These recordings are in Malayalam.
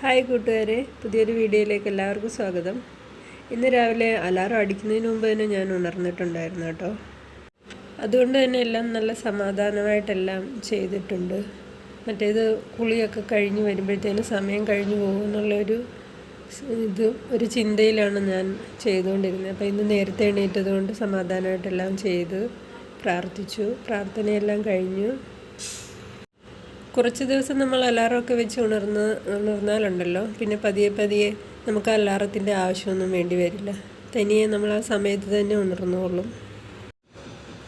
ഹായ് കൂട്ടുകാരെ, പുതിയൊരു വീഡിയോയിലേക്ക് എല്ലാവർക്കും സ്വാഗതം. ഇന്ന് രാവിലെ അലാറം അടിക്കുന്നതിന് മുമ്പ് തന്നെ ഞാൻ ഉണർന്നിട്ടുണ്ടായിരുന്നു കേട്ടോ. അതുകൊണ്ട് തന്നെ എല്ലാം നല്ല സമാധാനമായിട്ടെല്ലാം ചെയ്തിട്ടുണ്ട്. മറ്റേത് കുളിയൊക്കെ കഴിഞ്ഞ് വരുമ്പോഴത്തേനും സമയം കഴിഞ്ഞു പോകുമെന്നുള്ളൊരു ഒരു ചിന്തയിലാണ് ഞാൻ ചെയ്തുകൊണ്ടിരുന്നത്. അപ്പോൾ ഇന്ന് നേരത്തെ എണീറ്റത് കൊണ്ട് സമാധാനമായിട്ടെല്ലാം ചെയ്ത് പ്രാർത്ഥനയെല്ലാം കഴിഞ്ഞു. കുറച്ച് ദിവസം നമ്മൾ അലാറമൊക്കെ വെച്ച് ഉണർന്നാലുണ്ടല്ലോ, പിന്നെ പതിയെ നമുക്ക് അലാറത്തിൻ്റെ ആവശ്യമൊന്നും വേണ്ടി വരില്ല. തനിയെ നമ്മൾ ആ സമയത്ത് തന്നെ ഉണർന്നോളും.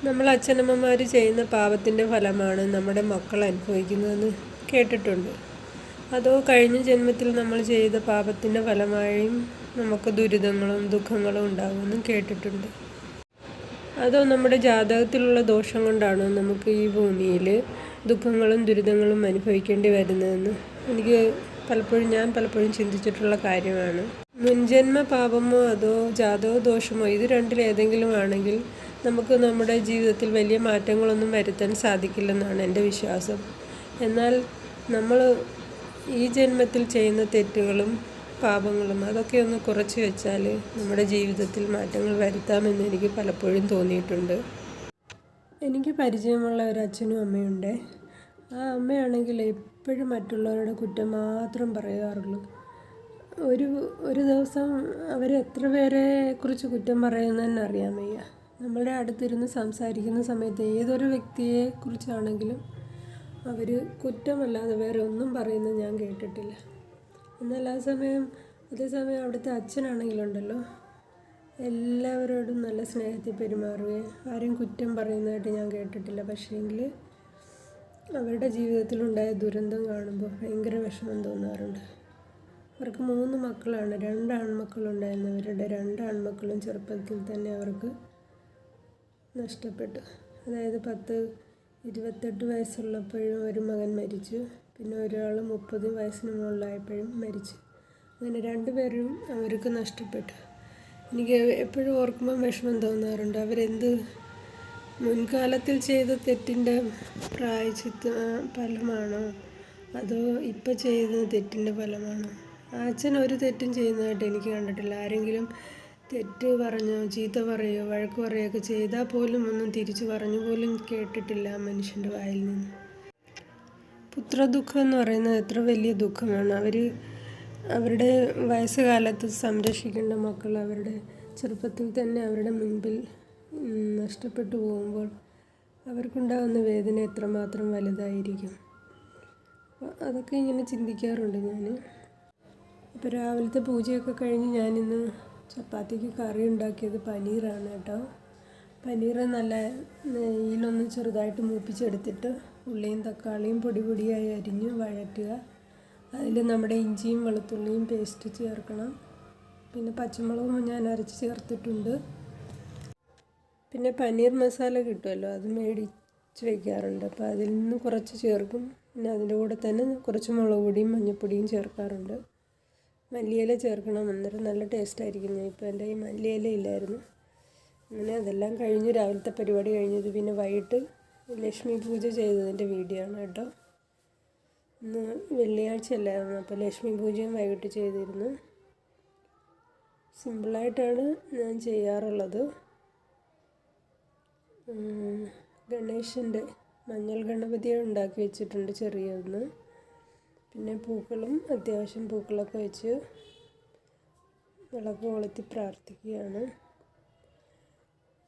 നമ്മൾ അച്ഛനമ്മമാർ ചെയ്യുന്ന പാപത്തിൻ്റെ ഫലമാണ് നമ്മുടെ മക്കൾ അനുഭവിക്കുന്നതെന്ന് കേട്ടിട്ടുണ്ട്. അതോ കഴിഞ്ഞ ജന്മത്തിൽ നമ്മൾ ചെയ്ത പാപത്തിൻ്റെ ഫലമായും നമുക്ക് ദുരിതങ്ങളും ദുഃഖങ്ങളും ഉണ്ടാകുമെന്നും കേട്ടിട്ടുണ്ട്. അതോ നമ്മുടെ ജാതകത്തിലുള്ള ദോഷം കൊണ്ടാണ് നമുക്ക് ഈ ഭൂമിയിൽ ദുഃഖങ്ങളും ദുരിതങ്ങളും അനുഭവിക്കേണ്ടി വരുന്നതെന്ന് ഞാൻ പലപ്പോഴും ചിന്തിച്ചിട്ടുള്ള കാര്യമാണ്. മുൻജന്മ പാപമോ അതോ ജാതക ദോഷമോ ഇത് രണ്ടിലേതെങ്കിലും ആണെങ്കിൽ നമുക്ക് നമ്മുടെ ജീവിതത്തിൽ വലിയ മാറ്റങ്ങളൊന്നും വരുത്താൻ സാധിക്കില്ലെന്നാണ് എൻ്റെ വിശ്വാസം. എന്നാൽ നമ്മൾ ഈ ജന്മത്തിൽ ചെയ്യുന്ന തെറ്റുകളും പാപങ്ങളും അതൊക്കെ ഒന്ന് കുറച്ച് വെച്ചാൽ നമ്മുടെ ജീവിതത്തിൽ മാറ്റങ്ങൾ വരുത്താമെന്ന് എനിക്ക് പലപ്പോഴും തോന്നിയിട്ടുണ്ട്. എനിക്ക് പരിചയമുള്ള ഒരു അച്ഛനും അമ്മയുണ്ട്. ആ അമ്മയാണെങ്കിൽ എപ്പോഴും മറ്റുള്ളവരുടെ കുറ്റം മാത്രം പറയാറുള്ളൂ. ഒരു ദിവസം അവരെത്ര പേരെ കുറിച്ച് കുറ്റം പറയുന്നതെന്ന് അറിയാൻ വയ്യ. നമ്മളുടെ അടുത്തിരുന്ന് സംസാരിക്കുന്ന സമയത്ത് ഏതൊരു വ്യക്തിയെ കുറിച്ചാണെങ്കിലും അവർ കുറ്റമല്ലാതെ വേറെ ഒന്നും പറയുന്നത് ഞാൻ കേട്ടിട്ടില്ല. എന്നാൽ അതേസമയം അവിടുത്തെ അച്ഛനാണെങ്കിലുണ്ടല്ലോ, എല്ലാവരോടും നല്ല സ്നേഹത്തിൽ പെരുമാറുകയും ആരും കുറ്റം പറയുന്നതായിട്ട് ഞാൻ കേട്ടിട്ടില്ല. പക്ഷേങ്കിൽ അവരുടെ ജീവിതത്തിലുണ്ടായ ദുരന്തം കാണുമ്പോൾ ഭയങ്കര വിഷമം തോന്നാറുണ്ട്. അവർക്ക് 3 മക്കളാണ്. 2 ആൺമക്കളുണ്ടായിരുന്നു. അവരുടെ 2 ആൺമക്കളും ചെറുപ്പത്തിൽ തന്നെ അവർക്ക് നഷ്ടപ്പെട്ടു. അതായത് 28 വയസ്സുള്ളപ്പോഴും ഒരു മകൻ മരിച്ചു. പിന്നെ ഒരാൾ 30 വയസ്സിന് മുകളിലായപ്പോഴും മരിച്ചു. അങ്ങനെ 2 പേരും അവർക്ക് നഷ്ടപ്പെട്ടു. എനിക്ക് എപ്പോഴും ഓർക്കുമ്പോൾ വിഷമം തോന്നാറുണ്ട്. അവരെന്ത് മുൻകാലത്തിൽ ചെയ്ത തെറ്റിൻ്റെ പ്രായശ്ചിത്ത ഫലമാണോ അതോ ഇപ്പോൾ ചെയ്യുന്ന തെറ്റിൻ്റെ ഫലമാണോ? അച്ഛൻ ഒരു തെറ്റും ചെയ്യുന്നതായിട്ട് എനിക്ക് കണ്ടിട്ടില്ല. ആരെങ്കിലും തെറ്റ് പറഞ്ഞോ ചീത്ത പറയുകയോ വഴക്ക് പറയുകയൊക്കെ ചെയ്താൽ പോലും ഒന്നും തിരിച്ചു പറഞ്ഞു പോലും കേട്ടിട്ടില്ല ആ മനുഷ്യൻ്റെ വായിൽ നിന്ന്. പുത്രദുഃഖം എന്ന് പറയുന്നത് എത്ര വലിയ ദുഃഖമാണ്. അവരുടെ വയസ്സുകാലത്ത് സംരക്ഷിക്കേണ്ട മക്കൾ അവരുടെ ചെറുപ്പത്തിൽ തന്നെ അവരുടെ മുൻപിൽ നഷ്ടപ്പെട്ടു പോകുമ്പോൾ അവർക്കുണ്ടാകുന്ന വേദന എത്രമാത്രം വലുതായിരിക്കും. അതൊക്കെ ഇങ്ങനെ ചിന്തിക്കാറുണ്ട് ഞാൻ. ഇപ്പോൾ രാവിലത്തെ പൂജയൊക്കെ കഴിഞ്ഞ് ഞാനിന്ന് ചപ്പാത്തിക്ക് കറി ഉണ്ടാക്കിയത് പനീറാണ് കേട്ടോ. പനീർ നല്ല നെയ്യിലൊന്ന് ചെറുതായിട്ട് മൂപ്പിച്ചെടുത്തിട്ട് ഉള്ളിയും തക്കാളിയും പൊടിയായി അരിഞ്ഞ് വഴറ്റുക. അതിൽ നമ്മുടെ ഇഞ്ചിയും വെളുത്തുള്ളിയും പേസ്റ്റ് ചേർക്കണം. പിന്നെ പച്ചമുളകും ഞാൻ അരച്ച് ചേർത്തിട്ടുണ്ട്. പിന്നെ പനീർ മസാല കിട്ടുമല്ലോ, അത് മേടിച്ച് വയ്ക്കാറുണ്ട്. അപ്പോൾ അതിൽ നിന്ന് കുറച്ച് ചേർക്കും. പിന്നെ അതിൻ്റെ കൂടെ തന്നെ കുറച്ച് മുളക് പൊടിയും മഞ്ഞൾപ്പൊടിയും ചേർക്കാറുണ്ട്. മല്ലിയില ചേർക്കണം, അന്നേരം നല്ല ടേസ്റ്റായിരിക്കും. ഇപ്പോൾ എൻ്റെ ഈ മല്ലിയില ഇല്ലായിരുന്നു. അങ്ങനെ അതെല്ലാം കഴിഞ്ഞ് രാവിലത്തെ പരിപാടി കഴിഞ്ഞത് പിന്നെ വൈകിട്ട് ലക്ഷ്മി പൂജ ചെയ്തതിൻ്റെ വീഡിയോ ആണ് കേട്ടോ. ഇന്ന് വെള്ളിയാഴ്ച അല്ലായിരുന്നു, അപ്പോൾ ലക്ഷ്മി പൂജയും വൈകിട്ട് ചെയ്തിരുന്നു. സിമ്പിളായിട്ടാണ് ഞാൻ ചെയ്യാറുള്ളത്. ഗണേശൻ്റെ മഞ്ഞൾ ഗണപതിയെ ഉണ്ടാക്കി വെച്ചിട്ടുണ്ട് ചെറിയൊന്ന്. പിന്നെ അത്യാവശ്യം പൂക്കളൊക്കെ വെച്ച് വിളക്ക് കൊളുത്തി പ്രാർത്ഥിക്കുകയാണ്.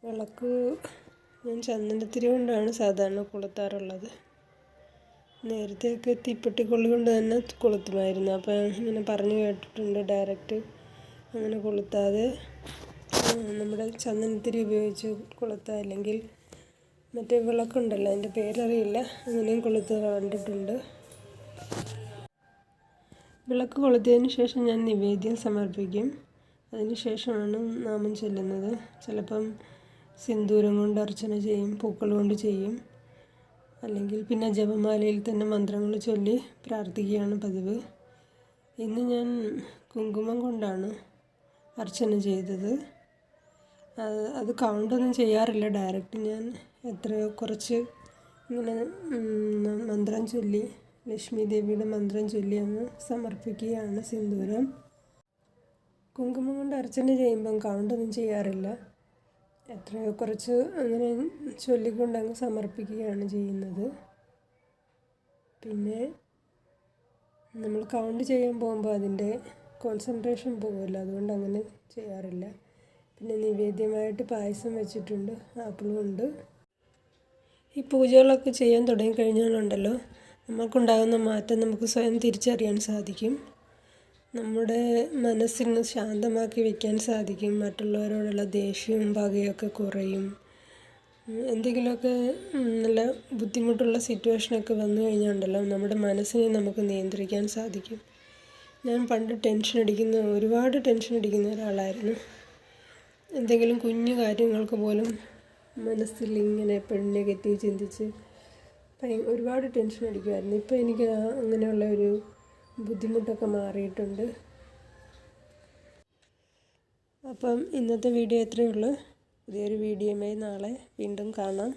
വിളക്ക് ഞാൻ ചന്ദനത്തിരി കൊണ്ടാണ് സാധാരണ കൊളുത്താറുള്ളത്. നേരത്തെയൊക്കെ തീപ്പെട്ടിക്കൊള്ളി കൊണ്ട് തന്നെ കൊളുത്തുമായിരുന്നു. അപ്പോൾ ഇങ്ങനെ പറഞ്ഞു കേട്ടിട്ടുണ്ട് ഡയറക്റ്റ് അങ്ങനെ കൊളുത്താതെ നമ്മുടെ ചന്ദനത്തിരി ഉപയോഗിച്ച് കൊളുത്തുക, അല്ലെങ്കിൽ മറ്റേ വിളക്കുണ്ടല്ലോ, അതിൻ്റെ പേരറിയില്ല, അങ്ങനെയും കൊളുത്തുക കണ്ടിട്ടുണ്ട്. വിളക്ക് കൊളുത്തിയതിന് ശേഷം ഞാൻ നിവേദ്യം സമർപ്പിക്കും. അതിന് ശേഷമാണ് നാമം ചൊല്ലുന്നത്. ചിലപ്പം സിന്ദൂരം കൊണ്ട് അർച്ചന ചെയ്യും, പൂക്കൾ കൊണ്ട് ചെയ്യും, അല്ലെങ്കിൽ പിന്നെ ജപമാലയിൽ തന്നെ മന്ത്രങ്ങൾ ചൊല്ലി പ്രാർത്ഥിക്കുകയാണ് പതിവ്. ഇന്ന് ഞാൻ കുങ്കുമം കൊണ്ടാണ് അർച്ചന ചെയ്തത്. അത് കൗണ്ടൊന്നും ചെയ്യാറില്ല. ഡയറക്റ്റ് ഞാൻ കുറച്ച് ഇങ്ങനെ മന്ത്രം ചൊല്ലി ലക്ഷ്മി ദേവിയുടെ മന്ത്രം ചൊല്ലി അങ്ങ് സമർപ്പിക്കുകയാണ് സിന്ദൂരം. കുങ്കുമം കൊണ്ട് അർച്ചന ചെയ്യുമ്പം കൗണ്ടൊന്നും ചെയ്യാറില്ല. എത്രയോ കുറച്ച് അങ്ങനെ ചൊല്ലിക്കൊണ്ട് അങ്ങ് സമർപ്പിക്കുകയാണ് ചെയ്യുന്നത്. പിന്നെ നമ്മൾ കൗണ്ട് ചെയ്യാൻ പോകുമ്പോൾ അതിൻ്റെ കോൺസെൻട്രേഷൻ പോകുമല്ലോ, അതുകൊണ്ട് അങ്ങനെ ചെയ്യാറില്ല. പിന്നെ നിവേദ്യമായിട്ട് പായസം വെച്ചിട്ടുണ്ട്, ആപ്പിളും ഉണ്ട്. ഈ പൂജകളൊക്കെ ചെയ്യാൻ തുടങ്ങിക്കഴിഞ്ഞാലുണ്ടല്ലോ നമുക്കുണ്ടാകുന്ന മാറ്റം നമുക്ക് സ്വയം തിരിച്ചറിയാൻ സാധിക്കും. നമ്മുടെ മനസ്സിന് ശാന്തമാക്കി വയ്ക്കാൻ സാധിക്കും. മറ്റുള്ളവരോടുള്ള ദേഷ്യവും പകയൊക്കെ കുറയും. എന്തെങ്കിലുമൊക്കെ നല്ല ബുദ്ധിമുട്ടുള്ള സിറ്റുവേഷനൊക്കെ വന്നു കഴിഞ്ഞാലുണ്ടല്ലോ നമ്മുടെ മനസ്സിനെ നമുക്ക് നിയന്ത്രിക്കാൻ സാധിക്കും. ഞാൻ പണ്ട് ഒരുപാട് ടെൻഷൻ അടിക്കുന്ന ഒരാളായിരുന്നു. എന്തെങ്കിലും കുഞ്ഞു കാര്യങ്ങൾക്ക് പോലും മനസ്സിൽ ഇങ്ങനെ എപ്പോഴും നെഗറ്റീവ് ചിന്തിച്ച് ഒരുപാട് ടെൻഷൻ അടിക്കുമായിരുന്നു. ഇപ്പോൾ എനിക്ക് അങ്ങനെയുള്ള ഒരു ബുദ്ധിമുട്ടൊക്കെ മാറിയിട്ടുണ്ട്. അപ്പം ഇന്നത്തെ വീഡിയോ ഇത്രയേ ഉള്ളൂ. പുതിയൊരു വീഡിയോയുമായി നാളെ വീണ്ടും കാണാം.